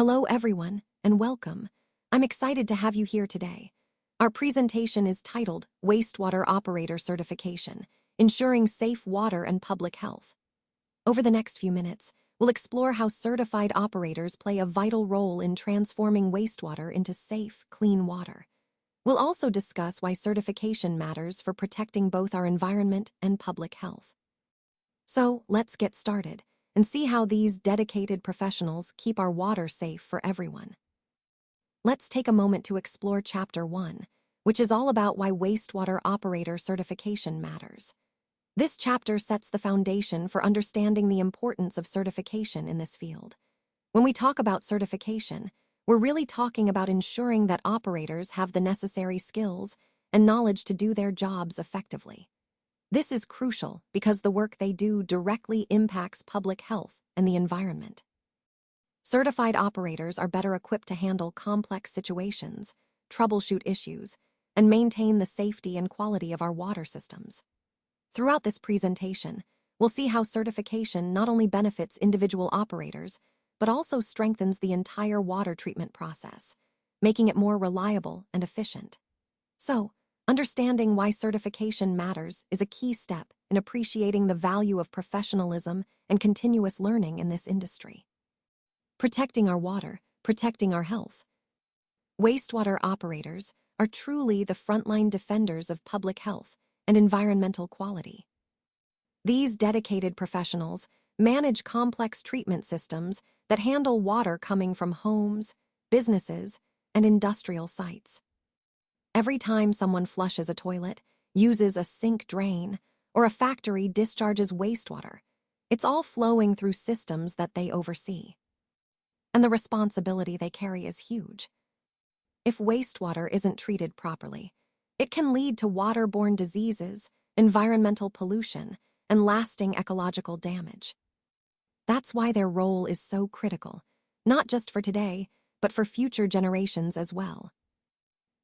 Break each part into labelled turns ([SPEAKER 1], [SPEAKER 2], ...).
[SPEAKER 1] Hello everyone, and welcome. I'm excited to have you here today. Our presentation is titled Wastewater Operator Certification, Ensuring Safe Water and Public Health. Over the next few minutes, we'll explore how certified operators play a vital role in transforming wastewater into safe, clean water. We'll also discuss why certification matters for protecting both our environment and public health. So, let's get started and see how these dedicated professionals keep our water safe for everyone. Let's take a moment to explore Chapter 1, which is all about why wastewater operator certification matters. This chapter sets the foundation for understanding the importance of certification in this field. When we talk about certification, we're really talking about ensuring that operators have the necessary skills and knowledge to do their jobs effectively. This is crucial because the work they do directly impacts public health and the environment. Certified operators are better equipped to handle complex situations, troubleshoot issues, and maintain the safety and quality of our water systems. Throughout this presentation, we'll see how certification not only benefits individual operators, but also strengthens the entire water treatment process, making it more reliable and efficient. So, understanding why certification matters is a key step in appreciating the value of professionalism and continuous learning in this industry. Protecting our water, protecting our health. Wastewater operators are truly the frontline defenders of public health and environmental quality. These dedicated professionals manage complex treatment systems that handle water coming from homes, businesses, and industrial sites. Every time someone flushes a toilet, uses a sink drain, or a factory discharges wastewater, it's all flowing through systems that they oversee. And the responsibility they carry is huge. If wastewater isn't treated properly, it can lead to waterborne diseases, environmental pollution, and lasting ecological damage. That's why their role is so critical, not just for today, but for future generations as well.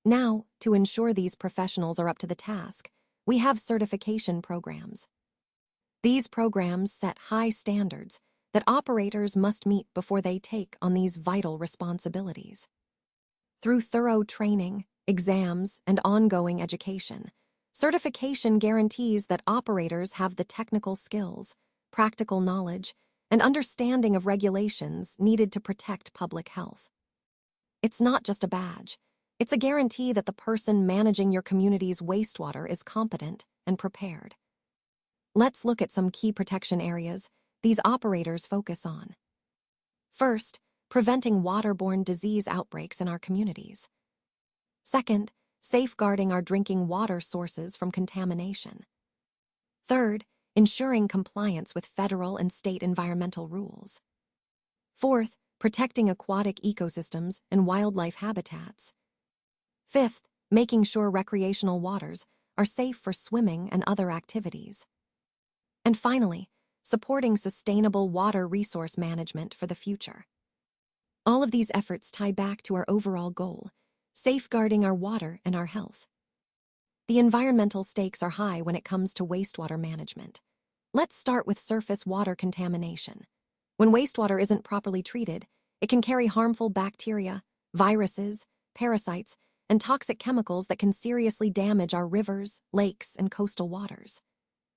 [SPEAKER 1] Now, to ensure these professionals are up to the task, we have certification programs. These programs set high standards that operators must meet before they take on these vital responsibilities. Through thorough training, exams, and ongoing education, certification guarantees that operators have the technical skills, practical knowledge, and understanding of regulations needed to protect public health. It's not just a badge. It's a guarantee that the person managing your community's wastewater is competent and prepared. Let's look at some key protection areas these operators focus on. First, preventing waterborne disease outbreaks in our communities. Second, safeguarding our drinking water sources from contamination. Third, ensuring compliance with federal and state environmental rules. Fourth, protecting aquatic ecosystems and wildlife habitats. Fifth, making sure recreational waters are safe for swimming and other activities. And finally, supporting sustainable water resource management for the future. All of these efforts tie back to our overall goal, safeguarding our water and our health. The environmental stakes are high when it comes to wastewater management. Let's start with surface water contamination. When wastewater isn't properly treated, it can carry harmful bacteria, viruses, parasites, and toxic chemicals that can seriously damage our rivers, lakes, and coastal waters.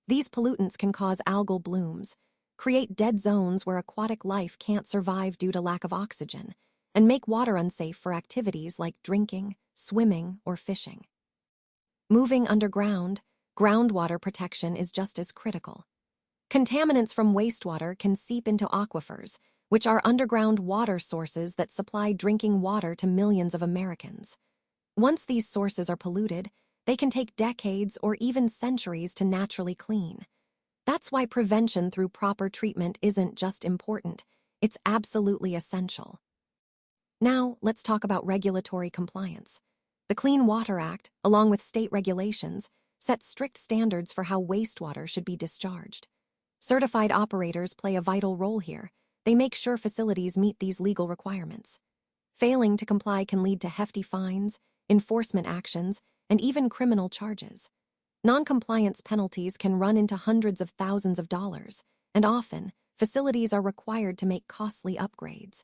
[SPEAKER 1] These pollutants can cause algal blooms, create dead zones where aquatic life can't survive due to lack of oxygen, and make water unsafe for activities like drinking, swimming, or fishing. Moving underground, groundwater protection is just as critical. Contaminants from wastewater can seep into aquifers, which are underground water sources that supply drinking water to millions of Americans. Once these sources are polluted, they can take decades or even centuries to naturally clean. That's why prevention through proper treatment isn't just important, it's absolutely essential. Now, let's talk about regulatory compliance. The Clean Water Act, along with state regulations, sets strict standards for how wastewater should be discharged. Certified operators play a vital role here. They make sure facilities meet these legal requirements. Failing to comply can lead to hefty fines, enforcement actions, and even criminal charges. Non-compliance penalties can run into hundreds of thousands of dollars, and often, facilities are required to make costly upgrades.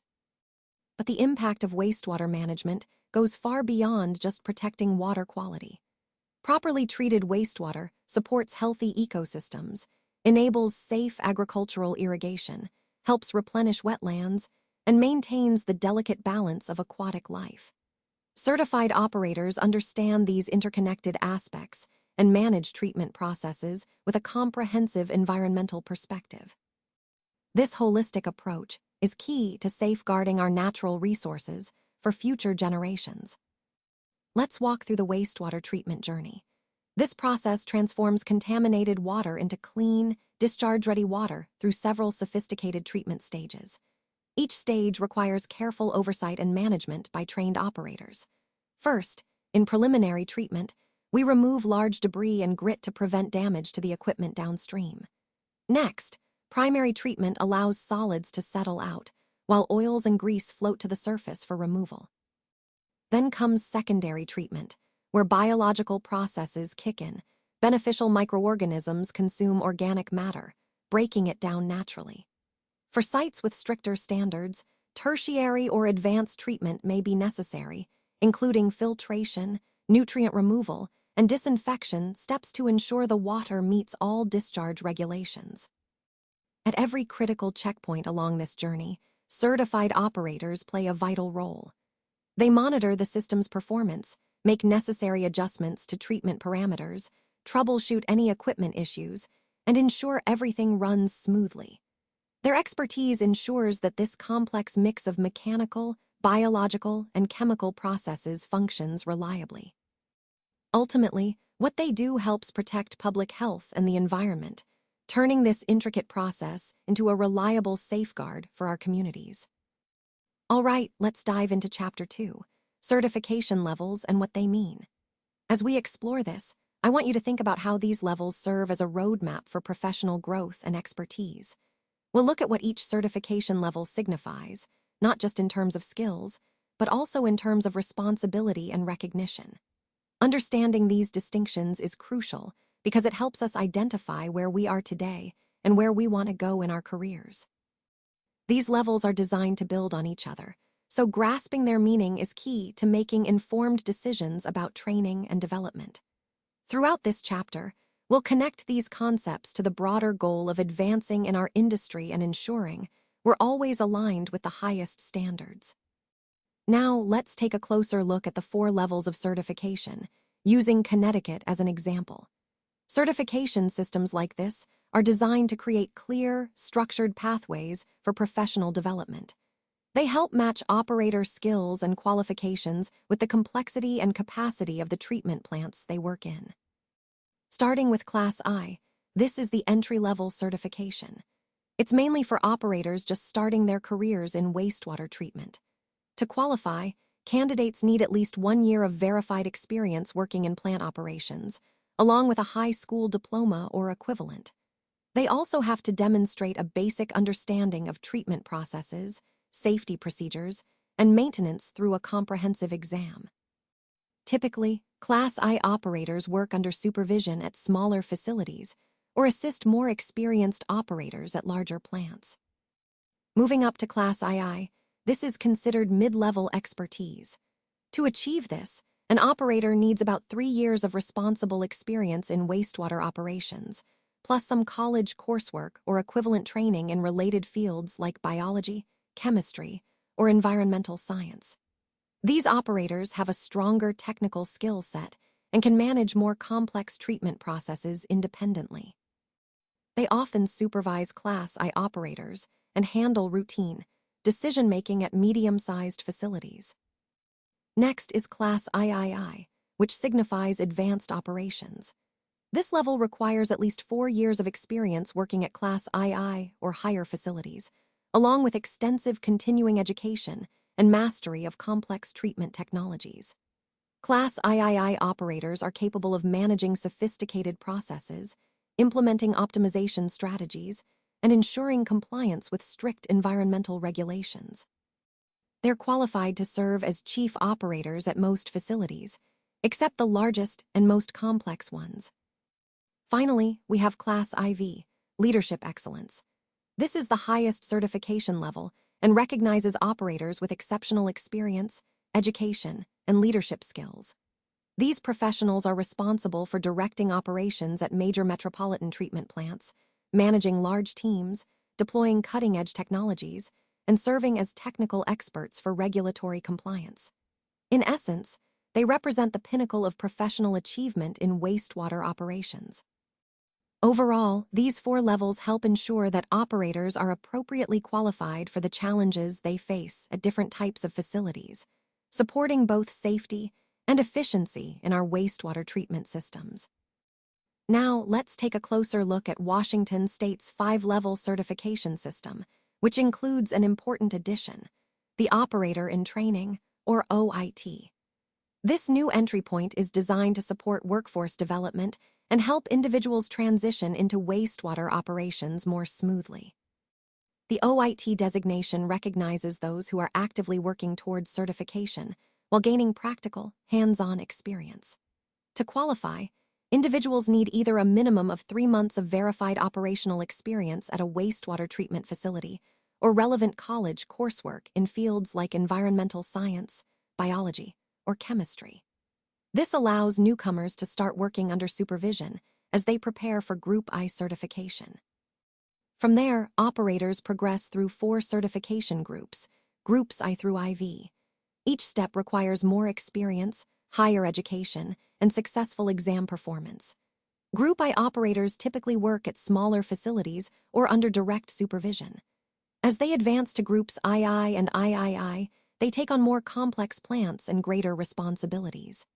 [SPEAKER 1] But the impact of wastewater management goes far beyond just protecting water quality. Properly treated wastewater supports healthy ecosystems, enables safe agricultural irrigation, helps replenish wetlands, and maintains the delicate balance of aquatic life. Certified operators understand these interconnected aspects and manage treatment processes with a comprehensive environmental perspective. This holistic approach is key to safeguarding our natural resources for future generations. Let's walk through the wastewater treatment journey. This process transforms contaminated water into clean, discharge-ready water through several sophisticated treatment stages. Each stage requires careful oversight and management by trained operators. First, in preliminary treatment, we remove large debris and grit to prevent damage to the equipment downstream. Next, primary treatment allows solids to settle out, while oils and grease float to the surface for removal. Then comes secondary treatment, where biological processes kick in. Beneficial microorganisms consume organic matter, breaking it down naturally. For sites with stricter standards, tertiary or advanced treatment may be necessary, including filtration, nutrient removal, and disinfection steps to ensure the water meets all discharge regulations. At every critical checkpoint along this journey, certified operators play a vital role. They monitor the system's performance, make necessary adjustments to treatment parameters, troubleshoot any equipment issues, and ensure everything runs smoothly. Their expertise ensures that this complex mix of mechanical, biological, and chemical processes functions reliably. Ultimately, what they do helps protect public health and the environment, turning this intricate process into a reliable safeguard for our communities. All right, let's dive into Chapter 2, certification levels and what they mean. As we explore this, I want you to think about how these levels serve as a roadmap for professional growth and expertise. We'll look at what each certification level signifies, not just in terms of skills, but also in terms of responsibility and recognition. Understanding these distinctions is crucial because it helps us identify where we are today and where we want to go in our careers. These levels are designed to build on each other, so grasping their meaning is key to making informed decisions about training and development. Throughout this chapter, we'll connect these concepts to the broader goal of advancing in our industry and ensuring we're always aligned with the highest standards. Now, let's take a closer look at the 4 levels of certification, using Connecticut as an example. Certification systems like this are designed to create clear, structured pathways for professional development. They help match operator skills and qualifications with the complexity and capacity of the treatment plants they work in. Starting with Class I, this is the entry-level certification. It's mainly for operators just starting their careers in wastewater treatment. To qualify, candidates need at least 1 year of verified experience working in plant operations, along with a high school diploma or equivalent. They also have to demonstrate a basic understanding of treatment processes, safety procedures, and maintenance through a comprehensive exam. Typically, Class I operators work under supervision at smaller facilities or assist more experienced operators at larger plants. Moving up to Class II, this is considered mid-level expertise. To achieve this, an operator needs about 3 years of responsible experience in wastewater operations, plus some college coursework or equivalent training in related fields like biology, chemistry, or environmental science. These operators have a stronger technical skill set and can manage more complex treatment processes independently. They often supervise Class I operators and handle routine decision-making at medium-sized facilities. Next is Class III, which signifies advanced operations. This level requires at least 4 years of experience working at Class II or higher facilities, along with extensive continuing education and mastery of complex treatment technologies. Class III operators are capable of managing sophisticated processes, implementing optimization strategies, and ensuring compliance with strict environmental regulations. They're qualified to serve as chief operators at most facilities, except the largest and most complex ones. Finally, we have Class IV, Leadership Excellence. This is the highest certification level and recognizes operators with exceptional experience, education, and leadership skills. These professionals are responsible for directing operations at major metropolitan treatment plants, managing large teams, deploying cutting-edge technologies, and serving as technical experts for regulatory compliance. In essence, they represent the pinnacle of professional achievement in wastewater operations. Overall, these 4 levels help ensure that operators are appropriately qualified for the challenges they face at different types of facilities, supporting both safety and efficiency in our wastewater treatment systems. Now, let's take a closer look at Washington State's 5-level certification system, which includes an important addition, the Operator in Training, or OIT. This new entry point is designed to support workforce development and help individuals transition into wastewater operations more smoothly. The OIT designation recognizes those who are actively working towards certification while gaining practical, hands-on experience. To qualify, individuals need either a minimum of 3 months of verified operational experience at a wastewater treatment facility or relevant college coursework in fields like environmental science, biology, or chemistry. This allows newcomers to start working under supervision as they prepare for Group I certification. From there, operators progress through 4 certification groups, Groups I through IV. Each step requires more experience, higher education, and successful exam performance. Group I operators typically work at smaller facilities or under direct supervision. As they advance to Groups II and III, they take on more complex plants and greater responsibilities.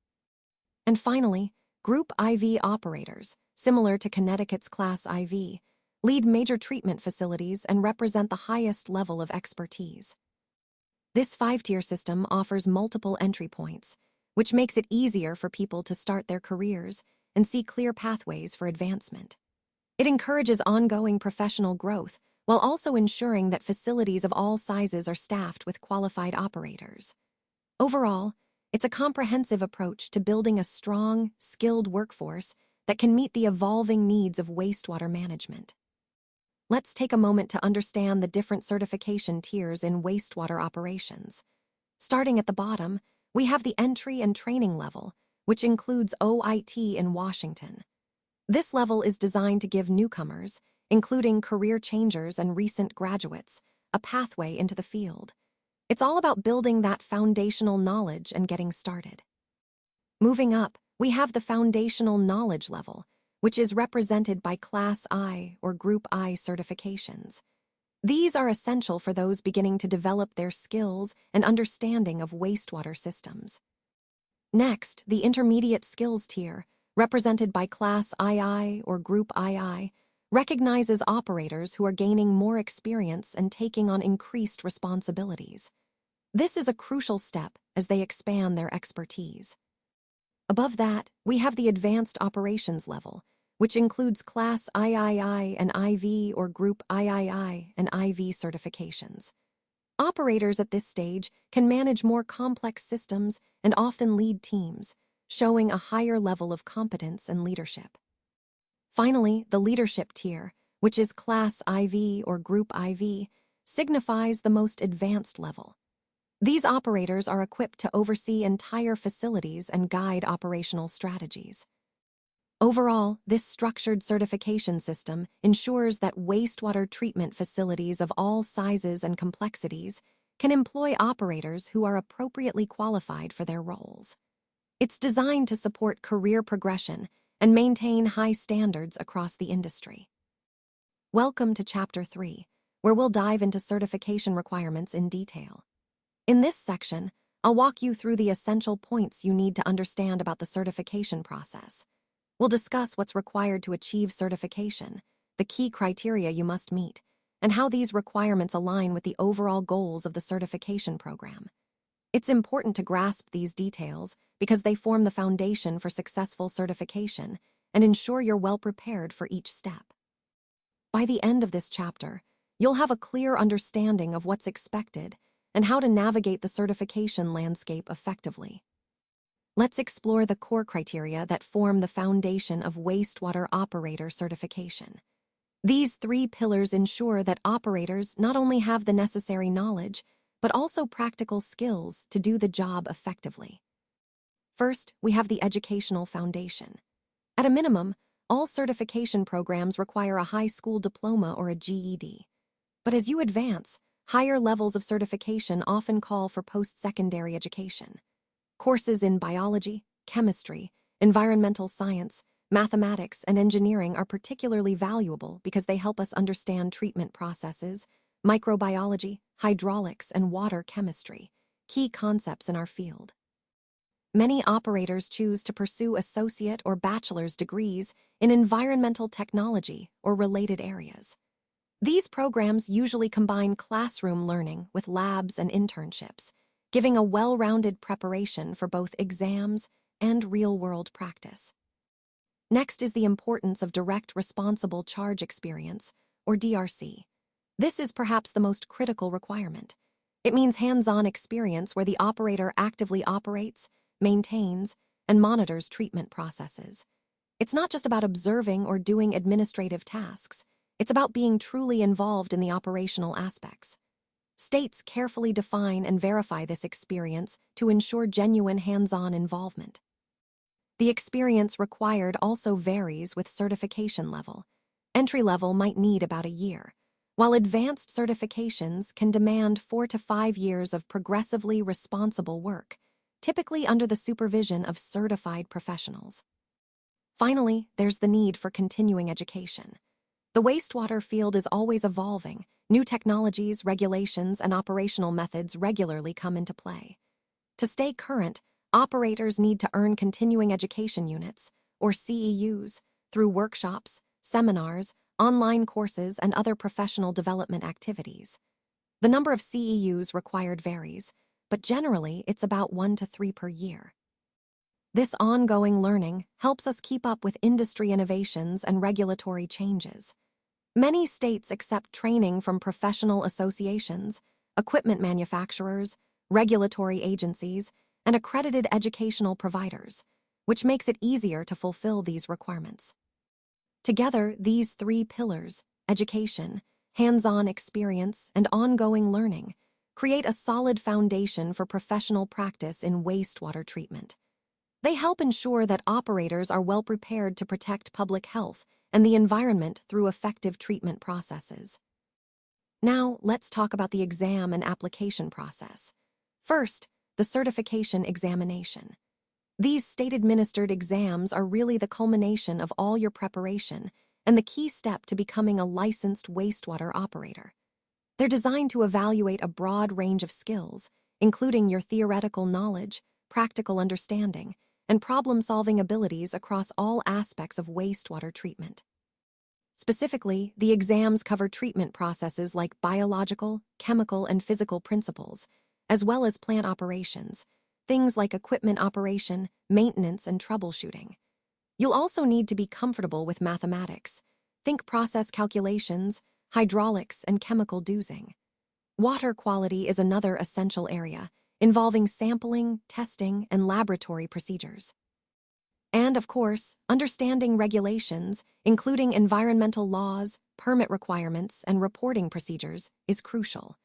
[SPEAKER 1] And finally, Group IV operators, similar to Connecticut's Class IV, lead major treatment facilities and represent the highest level of expertise. This 5-tier system offers multiple entry points, which makes it easier for people to start their careers and see clear pathways for advancement. It encourages ongoing professional growth while also ensuring that facilities of all sizes are staffed with qualified operators. Overall, it's a comprehensive approach to building a strong, skilled workforce that can meet the evolving needs of wastewater management. Let's take a moment to understand the different certification tiers in wastewater operations. Starting at the bottom, we have the entry and training level, which includes OIT in Washington. This level is designed to give newcomers, including career changers and recent graduates, a pathway into the field. It's all about building that foundational knowledge and getting started. Moving up, we have the foundational knowledge level, which is represented by Class I or Group I certifications. These are essential for those beginning to develop their skills and understanding of wastewater systems. Next, the intermediate skills tier, represented by Class II or Group II, recognizes operators who are gaining more experience and taking on increased responsibilities. This is a crucial step as they expand their expertise. Above that, we have the advanced operations level, which includes Class III and IV or Group III and IV certifications. Operators at this stage can manage more complex systems and often lead teams, showing a higher level of competence and leadership. Finally, the leadership tier, which is Class IV or Group IV, signifies the most advanced level. These operators are equipped to oversee entire facilities and guide operational strategies. Overall, this structured certification system ensures that wastewater treatment facilities of all sizes and complexities can employ operators who are appropriately qualified for their roles. It's designed to support career progression and maintain high standards across the industry. Welcome to Chapter 3, where we'll dive into certification requirements in detail. In this section, I'll walk you through the essential points you need to understand about the certification process. We'll discuss what's required to achieve certification, the key criteria you must meet, and how these requirements align with the overall goals of the certification program. It's important to grasp these details because they form the foundation for successful certification and ensure you're well prepared for each step. By the end of this chapter, you'll have a clear understanding of what's expected and how to navigate the certification landscape effectively. Let's explore the core criteria that form the foundation of wastewater operator certification. These three pillars ensure that operators not only have the necessary knowledge, but also practical skills to do the job effectively. First, we have the educational foundation. At a minimum, all certification programs require a high school diploma or a GED. But as you advance, higher levels of certification often call for post-secondary education. Courses in biology, chemistry, environmental science, mathematics, and engineering are particularly valuable because they help us understand treatment processes, microbiology, hydraulics, and water chemistry, key concepts in our field. Many operators choose to pursue associate or bachelor's degrees in environmental technology or related areas. These programs usually combine classroom learning with labs and internships, giving a well-rounded preparation for both exams and real-world practice. Next is the importance of direct responsible charge experience, or DRC. This is perhaps the most critical requirement. It means hands-on experience where the operator actively operates, maintains, and monitors treatment processes. It's not just about observing or doing administrative tasks. It's about being truly involved in the operational aspects. States carefully define and verify this experience to ensure genuine hands-on involvement. The experience required also varies with certification level. Entry level might need about a year, while advanced certifications can demand 4 to 5 years of progressively responsible work, typically under the supervision of certified professionals. Finally, there's the need for continuing education. The wastewater field is always evolving. New technologies, regulations, and operational methods regularly come into play. To stay current, operators need to earn continuing education units, or CEUs, through workshops, seminars, online courses, and other professional development activities. The number of CEUs required varies, but generally it's about 1 to 3 per year. This ongoing learning helps us keep up with industry innovations and regulatory changes. Many states accept training from professional associations, equipment manufacturers, regulatory agencies, and accredited educational providers, which makes it easier to fulfill these requirements. Together, these three pillars, education, hands-on experience, and ongoing learning, create a solid foundation for professional practice in wastewater treatment. They help ensure that operators are well prepared to protect public health and the environment through effective treatment processes. Now, let's talk about the exam and application process. First, the certification examination. These state-administered exams are really the culmination of all your preparation and the key step to becoming a licensed wastewater operator. They're designed to evaluate a broad range of skills, including your theoretical knowledge, practical understanding, and problem-solving abilities across all aspects of wastewater treatment. Specifically, the exams cover treatment processes like biological, chemical, and physical principles, as well as plant operations, things like equipment operation, maintenance, and troubleshooting. You'll also need to be comfortable with mathematics. Think process calculations, hydraulics, and chemical dosing. Water quality is another essential area, involving sampling, testing, and laboratory procedures. And, of course, understanding regulations, including environmental laws, permit requirements, and reporting procedures, is crucial.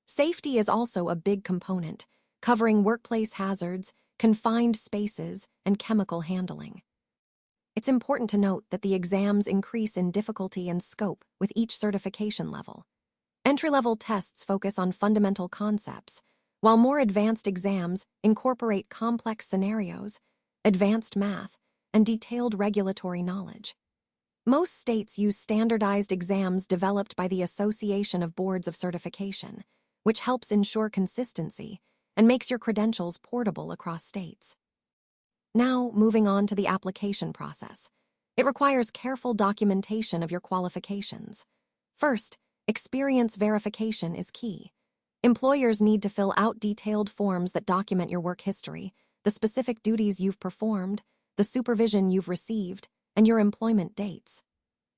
[SPEAKER 1] Safety is also a big component, covering workplace hazards, confined spaces, and chemical handling. It's important to note that the exams increase in difficulty and scope with each certification level. Entry-level tests focus on fundamental concepts, while more advanced exams incorporate complex scenarios, advanced math, and detailed regulatory knowledge. Most states use standardized exams developed by the Association of Boards of Certification, which helps ensure consistency and makes your credentials portable across states. Now, moving on to the application process. It requires careful documentation of your qualifications. First, experience verification is key. Employers need to fill out detailed forms that document your work history, the specific duties you've performed, the supervision you've received, and your employment dates.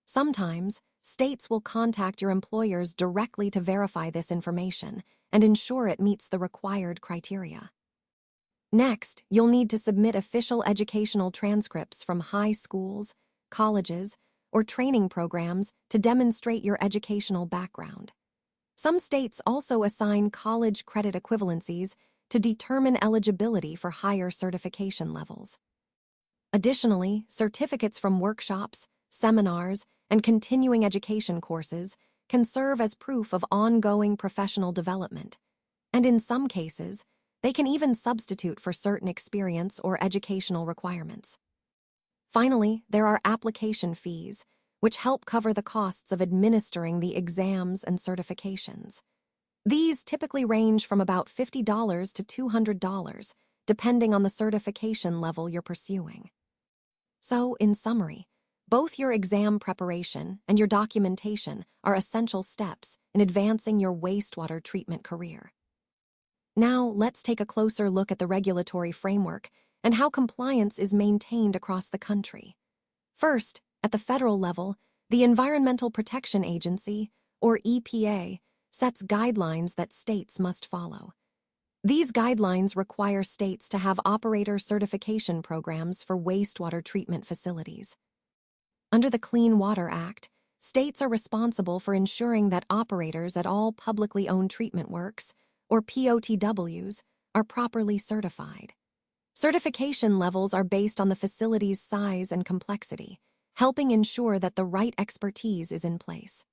[SPEAKER 1] Sometimes, states will contact your employers directly to verify this information and ensure it meets the required criteria. Next, you'll need to submit official educational transcripts from high schools, colleges, or training programs to demonstrate your educational background. Some states also assign college credit equivalencies to determine eligibility for higher certification levels. Additionally, certificates from workshops, seminars, and continuing education courses can serve as proof of ongoing professional development, and in some cases, they can even substitute for certain experience or educational requirements. Finally, there are application fees, which help cover the costs of administering the exams and certifications. These typically range from about $50 to $200, depending on the certification level you're pursuing. So, in summary, both your exam preparation and your documentation are essential steps in advancing your wastewater treatment career. Now, let's take a closer look at the regulatory framework and how compliance is maintained across the country. First, at the federal level, the Environmental Protection Agency, or EPA, sets guidelines that states must follow. These guidelines require states to have operator certification programs for wastewater treatment facilities. Under the Clean Water Act, states are responsible for ensuring that operators at all publicly owned treatment works, or POTWs, are properly certified. Certification levels are based on the facility's size and complexity, helping ensure that the right expertise is in place.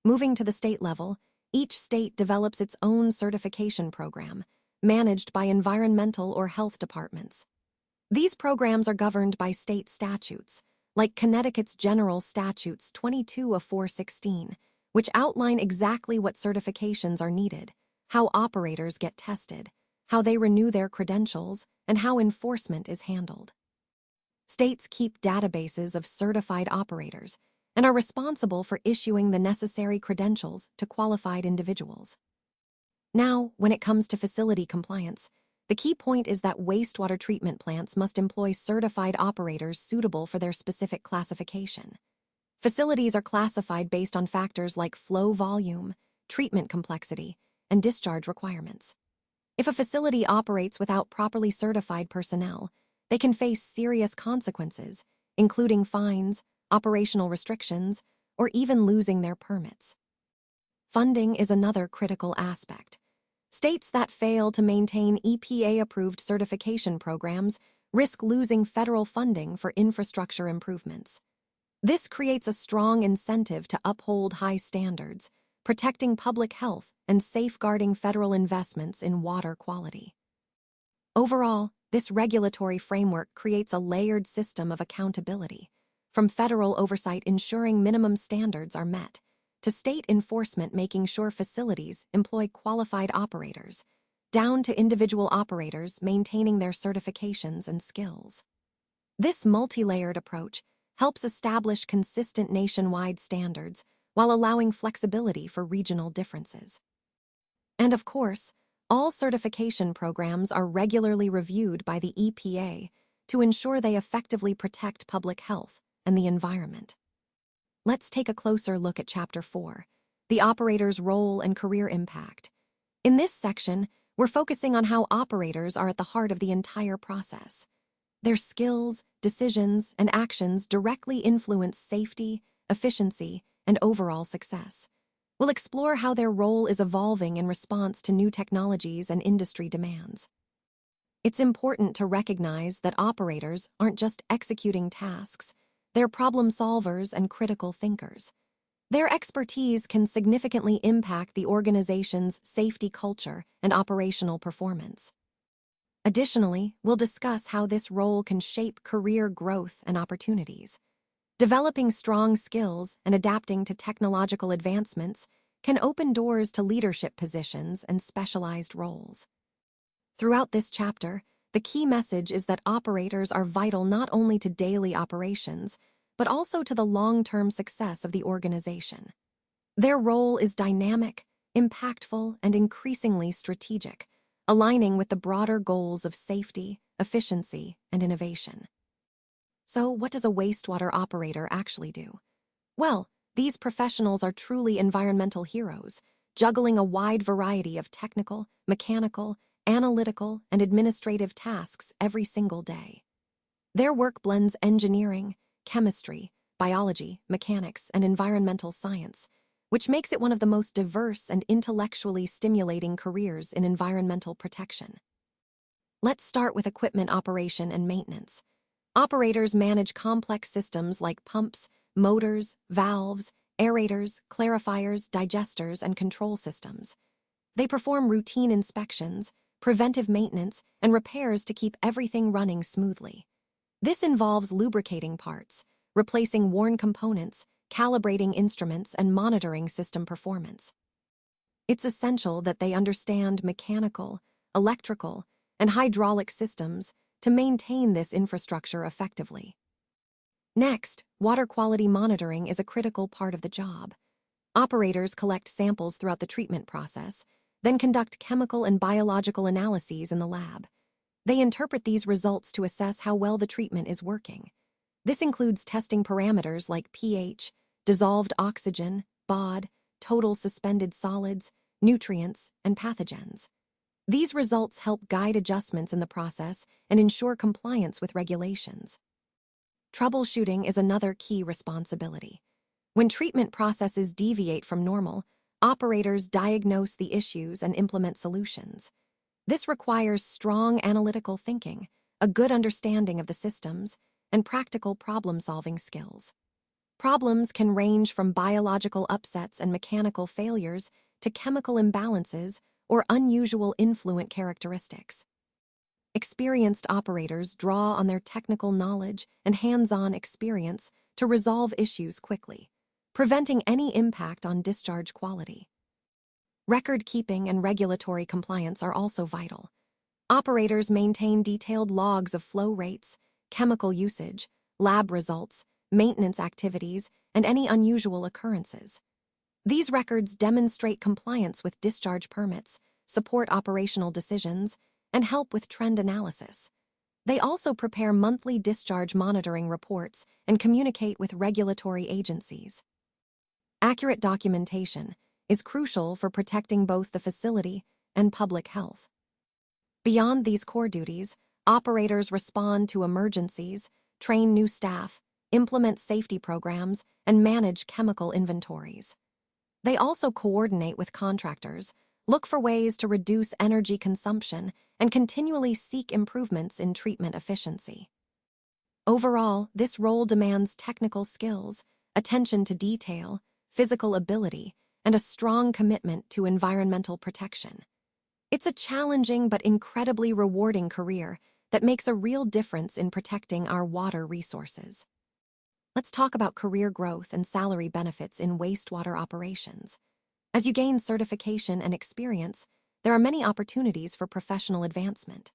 [SPEAKER 1] Moving to the state level, each state develops its own certification program, managed by environmental or health departments. These programs are governed by state statutes, like Connecticut's General Statutes 22 of 416, which outline exactly what certifications are needed, how operators get tested, how they renew their credentials, and how enforcement is handled. States keep databases of certified operators and are responsible for issuing the necessary credentials to qualified individuals. Now, when it comes to facility compliance, the key point is that wastewater treatment plants must employ certified operators suitable for their specific classification. Facilities are classified based on factors like flow volume, treatment complexity, and discharge requirements. If a facility operates without properly certified personnel, they can face serious consequences, including fines, operational restrictions, or even losing their permits. Funding is another critical aspect. States that fail to maintain EPA-approved certification programs risk losing federal funding for infrastructure improvements. This creates a strong incentive to uphold high standards, protecting public health and safeguarding federal investments in water quality. Overall, this regulatory framework creates a layered system of accountability, from federal oversight ensuring minimum standards are met, to state enforcement making sure facilities employ qualified operators, down to individual operators maintaining their certifications and skills. This multi-layered approach helps establish consistent nationwide standards while allowing flexibility for regional differences. And of course, all certification programs are regularly reviewed by the EPA to ensure they effectively protect public health and the environment. Let's take a closer look at Chapter 4, the operator's role and career impact. In this section, we're focusing on how operators are at the heart of the entire process. Their skills, decisions, and actions directly influence safety, efficiency, and overall success. We'll explore how their role is evolving in response to new technologies and industry demands. It's important to recognize that operators aren't just executing tasks, they're problem solvers and critical thinkers. Their expertise can significantly impact the organization's safety culture and operational performance. Additionally, we'll discuss how this role can shape career growth and opportunities. Developing strong skills and adapting to technological advancements can open doors to leadership positions and specialized roles. Throughout this chapter, the key message is that operators are vital not only to daily operations, but also to the long-term success of the organization. Their role is dynamic, impactful, and increasingly strategic, aligning with the broader goals of safety, efficiency, and innovation. So, what does a wastewater operator actually do? Well, these professionals are truly environmental heroes, juggling a wide variety of technical, mechanical, analytical, and administrative tasks every single day. Their work blends engineering, chemistry, biology, mechanics, and environmental science, which makes it one of the most diverse and intellectually stimulating careers in environmental protection. Let's start with equipment operation and maintenance. Operators manage complex systems like pumps, motors, valves, aerators, clarifiers, digesters, and control systems. They perform routine inspections, preventive maintenance, and repairs to keep everything running smoothly. This involves lubricating parts, replacing worn components, calibrating instruments, and monitoring system performance. It's essential that they understand mechanical, electrical, and hydraulic systems to maintain this infrastructure effectively. Next, water quality monitoring is a critical part of the job. Operators collect samples throughout the treatment process, then conduct chemical and biological analyses in the lab. They interpret these results to assess how well the treatment is working. This includes testing parameters like pH, dissolved oxygen, BOD, total suspended solids, nutrients, and pathogens. These results help guide adjustments in the process and ensure compliance with regulations. Troubleshooting is another key responsibility. When treatment processes deviate from normal, operators diagnose the issues and implement solutions. This requires strong analytical thinking, a good understanding of the systems, and practical problem-solving skills. Problems can range from biological upsets and mechanical failures to chemical imbalances or unusual influent characteristics. Experienced operators draw on their technical knowledge and hands-on experience to resolve issues quickly, preventing any impact on discharge quality. Record keeping and regulatory compliance are also vital. Operators maintain detailed logs of flow rates, chemical usage, lab results, maintenance activities, and any unusual occurrences. These records demonstrate compliance with discharge permits, support operational decisions, and help with trend analysis. They also prepare monthly discharge monitoring reports and communicate with regulatory agencies. Accurate documentation is crucial for protecting both the facility and public health. Beyond these core duties, operators respond to emergencies, train new staff, implement safety programs, and manage chemical inventories. They also coordinate with contractors, look for ways to reduce energy consumption, and continually seek improvements in treatment efficiency. Overall, this role demands technical skills, attention to detail, physical ability, and a strong commitment to environmental protection. It's a challenging but incredibly rewarding career that makes a real difference in protecting our water resources. Let's talk about career growth and salary benefits in wastewater operations. As you gain certification and experience, there are many opportunities for professional advancement.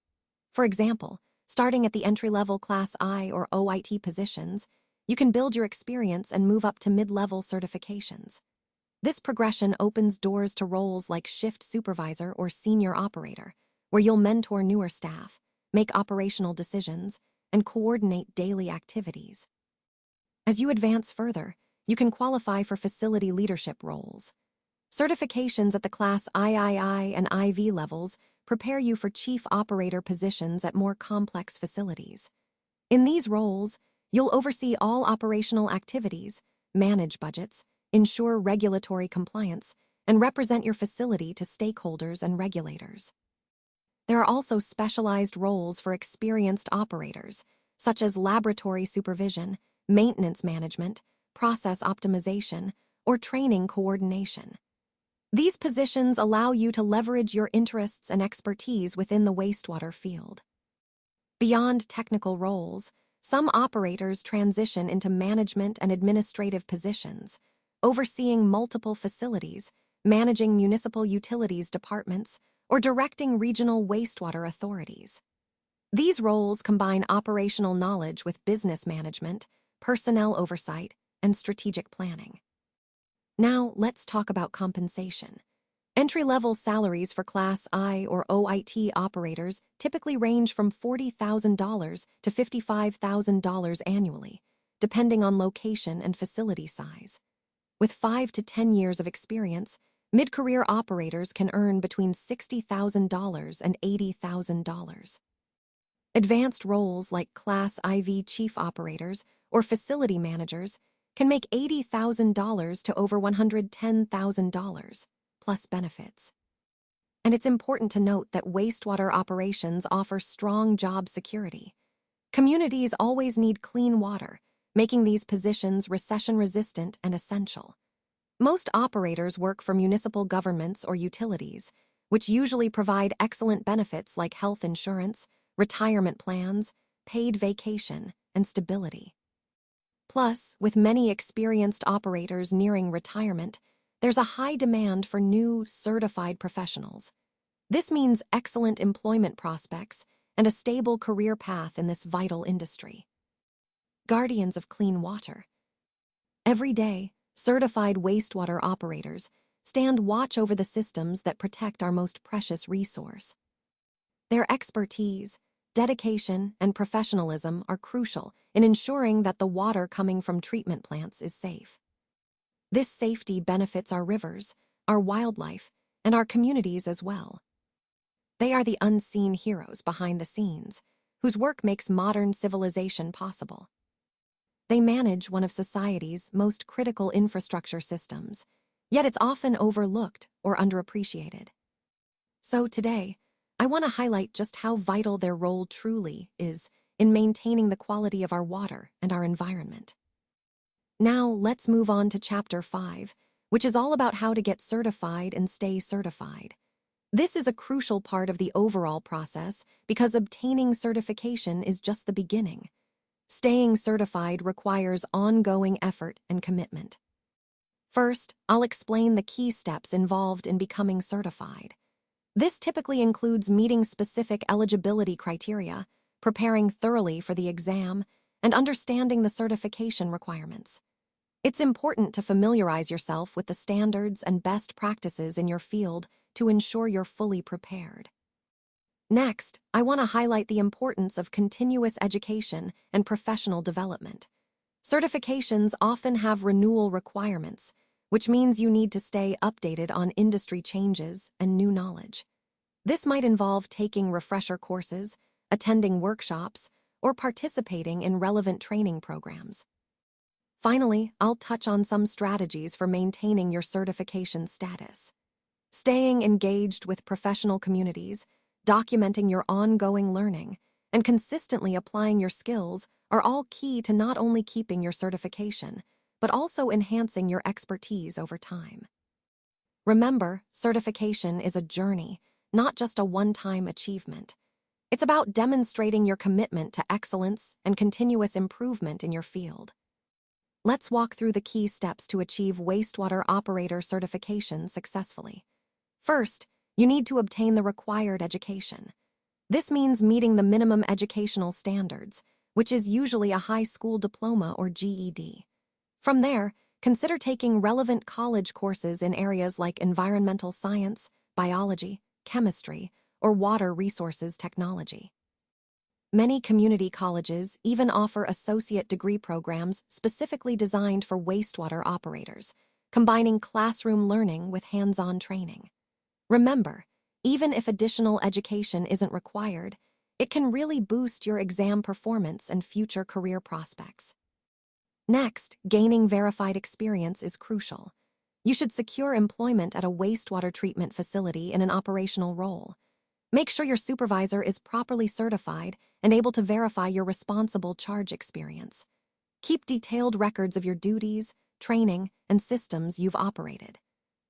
[SPEAKER 1] For example, starting at the entry-level Class I or OIT positions, you can build your experience and move up to mid-level certifications. This progression opens doors to roles like shift supervisor or senior operator, where you'll mentor newer staff, make operational decisions, and coordinate daily activities. As you advance further, you can qualify for facility leadership roles. Certifications at the Class III and IV levels prepare you for chief operator positions at more complex facilities. In these roles, you'll oversee all operational activities, manage budgets, ensure regulatory compliance, and represent your facility to stakeholders and regulators. There are also specialized roles for experienced operators, such as laboratory supervision, maintenance management, process optimization, or training coordination. These positions allow you to leverage your interests and expertise within the wastewater field. Beyond technical roles, some operators transition into management and administrative positions, overseeing multiple facilities, managing municipal utilities departments, or directing regional wastewater authorities. These roles combine operational knowledge with business management, personnel oversight, and strategic planning. Now, let's talk about compensation. Entry-level salaries for Class I or OIT operators typically range from $40,000 to $55,000 annually, depending on location and facility size. With 5 to 10 years of experience, mid-career operators can earn between $60,000 and $80,000. Advanced roles like Class IV chief operators or facility managers can make $80,000 to over $110,000, plus benefits. And it's important to note that wastewater operations offer strong job security. Communities always need clean water, making these positions recession-resistant and essential. Most operators work for municipal governments or utilities, which usually provide excellent benefits like health insurance, retirement plans, paid vacation, and stability. Plus, with many experienced operators nearing retirement, there's a high demand for new, certified professionals. This means excellent employment prospects and a stable career path in this vital industry. Guardians of clean water. Every day, certified wastewater operators stand watch over the systems that protect our most precious resource. Their expertise, dedication, and professionalism are crucial in ensuring that the water coming from treatment plants is safe. This safety benefits our rivers, our wildlife, and our communities as well. They are the unseen heroes behind the scenes, whose work makes modern civilization possible. They manage one of society's most critical infrastructure systems, yet it's often overlooked or underappreciated. So today, I want to highlight just how vital their role truly is in maintaining the quality of our water and our environment. Now, let's move on to Chapter 5, which is all about how to get certified and stay certified. This is a crucial part of the overall process because obtaining certification is just the beginning. Staying certified requires ongoing effort and commitment. First, I'll explain the key steps involved in becoming certified. This typically includes meeting specific eligibility criteria, preparing thoroughly for the exam, and understanding the certification requirements. It's important to familiarize yourself with the standards and best practices in your field to ensure you're fully prepared. Next, I want to highlight the importance of continuous education and professional development. Certifications often have renewal requirements, which means you need to stay updated on industry changes and new knowledge. This might involve taking refresher courses, attending workshops, or participating in relevant training programs. Finally, I'll touch on some strategies for maintaining your certification status. Staying engaged with professional communities, documenting your ongoing learning, and consistently applying your skills are all key to not only keeping your certification, but also enhancing your expertise over time. Remember, certification is a journey, not just a one-time achievement. It's about demonstrating your commitment to excellence and continuous improvement in your field. Let's walk through the key steps to achieve Wastewater Operator Certification successfully. First, you need to obtain the required education. This means meeting the minimum educational standards, which is usually a high school diploma or GED. From there, consider taking relevant college courses in areas like environmental science, biology, chemistry, or water resources technology. Many community colleges even offer associate degree programs specifically designed for wastewater operators, combining classroom learning with hands-on training. Remember, even if additional education isn't required, it can really boost your exam performance and future career prospects. Next, gaining verified experience is crucial. You should secure employment at a wastewater treatment facility in an operational role. Make sure your supervisor is properly certified and able to verify your responsible charge experience. Keep detailed records of your duties, training, and systems you've operated.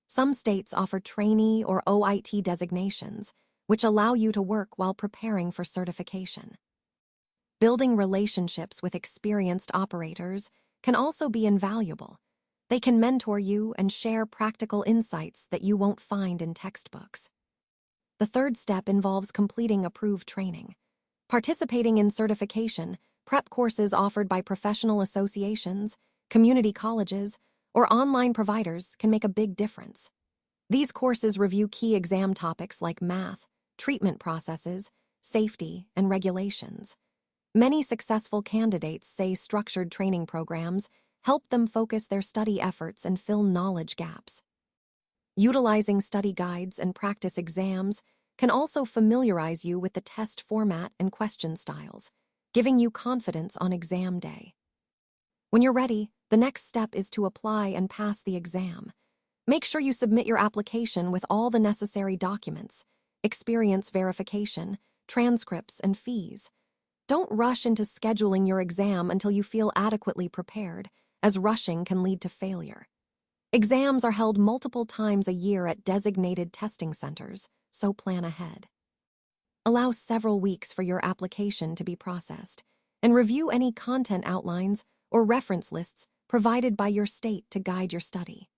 [SPEAKER 1] Some states offer trainee or OIT designations, which allow you to work while preparing for certification. Building relationships with experienced operators can also be invaluable. They can mentor you and share practical insights that you won't find in textbooks. The third step involves completing approved training. Participating in certification, prep courses offered by professional associations, community colleges, or online providers can make a big difference. These courses review key exam topics like math, treatment processes, safety, and regulations. Many successful candidates say structured training programs help them focus their study efforts and fill knowledge gaps. Utilizing study guides and practice exams can also familiarize you with the test format and question styles, giving you confidence on exam day. When you're ready, The next step is to apply and pass the exam. Make sure you submit your application with all the necessary documents, experience verification, transcripts, and fees. Don't rush into scheduling your exam until you feel adequately prepared, as rushing can lead to failure. Exams are held multiple times a year at designated testing centers, so plan ahead. Allow several weeks for your application to be processed, and review any content outlines or reference lists provided by your state to guide your study.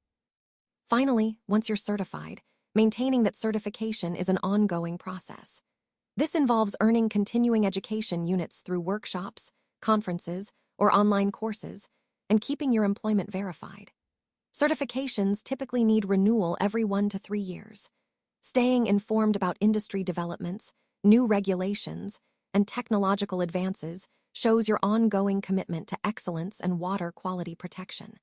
[SPEAKER 1] Finally, once you're certified, maintaining that certification is an ongoing process. This involves earning continuing education units through workshops, conferences, or online courses, and keeping your employment verified. Certifications typically need renewal every 1 to 3 years. Staying informed about industry developments, new regulations, and technological advances shows your ongoing commitment to excellence and water quality protection.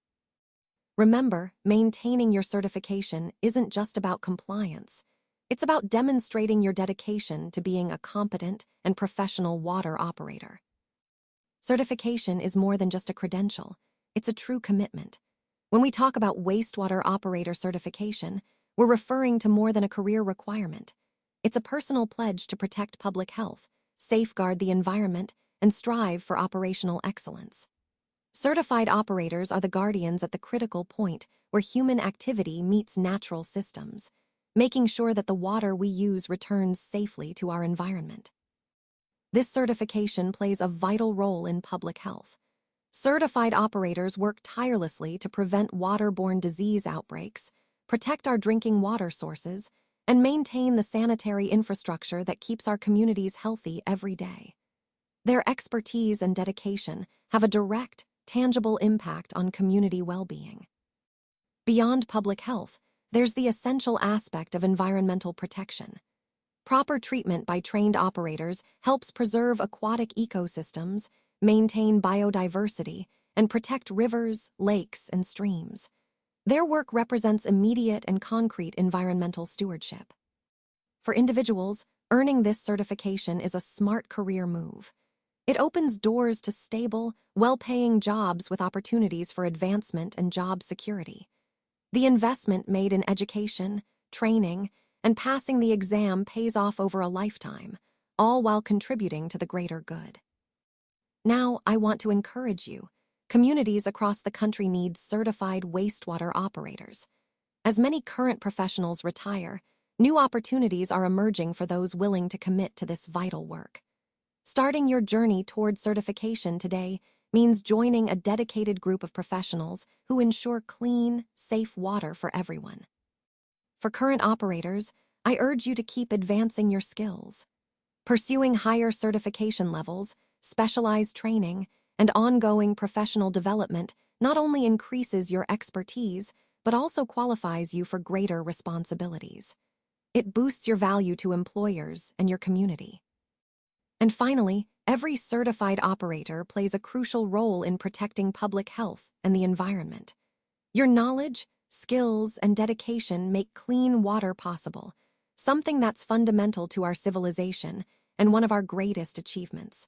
[SPEAKER 1] Remember, maintaining your certification isn't just about compliance. It's about demonstrating your dedication to being a competent and professional water operator. Certification is more than just a credential. It's a true commitment. When we talk about Wastewater Operator Certification, we're referring to more than a career requirement. It's a personal pledge to protect public health, safeguard the environment, and strive for operational excellence. Certified operators are the guardians at the critical point where human activity meets natural systems, making sure that the water we use returns safely to our environment. This certification plays a vital role in public health. Certified operators work tirelessly to prevent waterborne disease outbreaks, protect our drinking water sources, and maintain the sanitary infrastructure that keeps our communities healthy every day. Their expertise and dedication have a direct, tangible impact on community well-being. Beyond public health, there's the essential aspect of environmental protection. Proper treatment by trained operators helps preserve aquatic ecosystems, maintain biodiversity, and protect rivers, lakes, and streams. Their work represents immediate and concrete environmental stewardship. For individuals, earning this certification is a smart career move. It opens doors to stable, well-paying jobs with opportunities for advancement and job security. The investment made in education, training, and passing the exam pays off over a lifetime, all while contributing to the greater good. Now, I want to encourage you. Communities across the country need certified wastewater operators. As many current professionals retire, new opportunities are emerging for those willing to commit to this vital work. Starting your journey toward certification today means joining a dedicated group of professionals who ensure clean, safe water for everyone. For current operators, I urge you to keep advancing your skills. Pursuing higher certification levels, specialized training, and ongoing professional development not only increases your expertise, but also qualifies you for greater responsibilities. It boosts your value to employers and your community. And finally, every certified operator plays a crucial role in protecting public health and the environment. Your knowledge, skills, and dedication make clean water possible, something that's fundamental to our civilization and one of our greatest achievements.